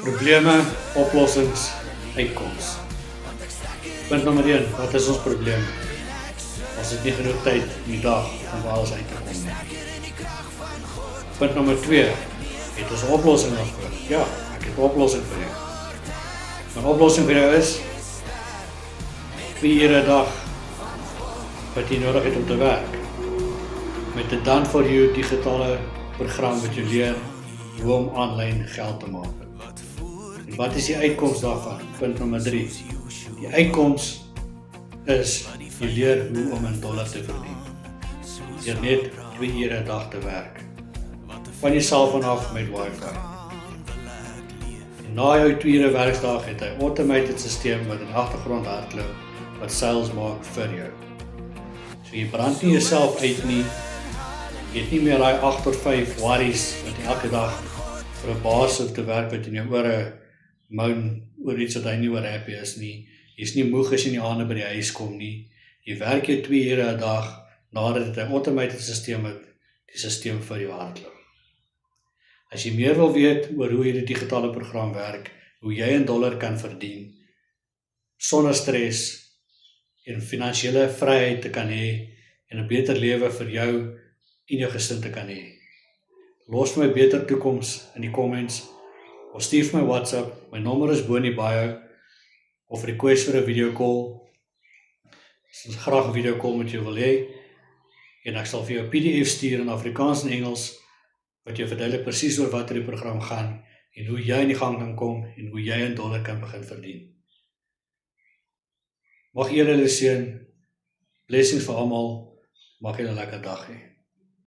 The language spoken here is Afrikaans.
Probleme, oplossings, uitkoms. Punt nommer 1, wat is ons probleem? Ons het nie genoeg tyd in die dag om alles uit te kom nie. Punt nommer 2, het ons 'n oplossing daarvoor? Ja, ek het 'n oplossing vir jou. My oplossing vir jou is 4 ure 'n dag wat jy nodig het om te werk. Met 'n Done For You digitale program wat jy leer hoe om aanlyn geld te maak. En wat is die uitkoms daarvan? Punt nommer 3. Die uitkoms is jy leer hoe om in dollar te verdien. Deur net 2 ure 'n dag te werk. Van jou selfoon af met wifi. En na jou 2 ure werksdag het hy 'n automated stelsel wat in die agtergrond hardloop wat sales maak vir jou. So jy brand nie jouself uit nie. Jy het nie meer daai 8 tot 5 worries wat jy elke dag vir 'n baas hoef te werk wat in jou ore moan oor iets wat hy nie oor happy is nie. Jy's nie moeg as jy in die aande by die huis kom nie. Jy werk jou 2 ure 'n dag nadat dit 'n automated stelsel het, die stelsel vir jou hardloop. As jy meer wil weet oor hoe hierdie digitale program werk, hoe jy in dollar kan verdien, sonder stres en finansiële vryheid te kan hê en 'n beter lewe vir jou en jou gesin te kan hê. Los my beter toekoms in die comments of stuur vir my WhatsApp, my nommer is bo in die bio, of request vir 'n video call. As ons graag 'n video call met jou wil hê, en ek sal vir jou 'n PDF stuur in Afrikaans en Engels, wat jou verduidelik presies oor wat die program gaan, en hoe jy in die gang kan kom, en hoe jy in dollar kan begin verdien. Mag Here julle seën, blessings vir almal, mag julle 'n lekker dag hê.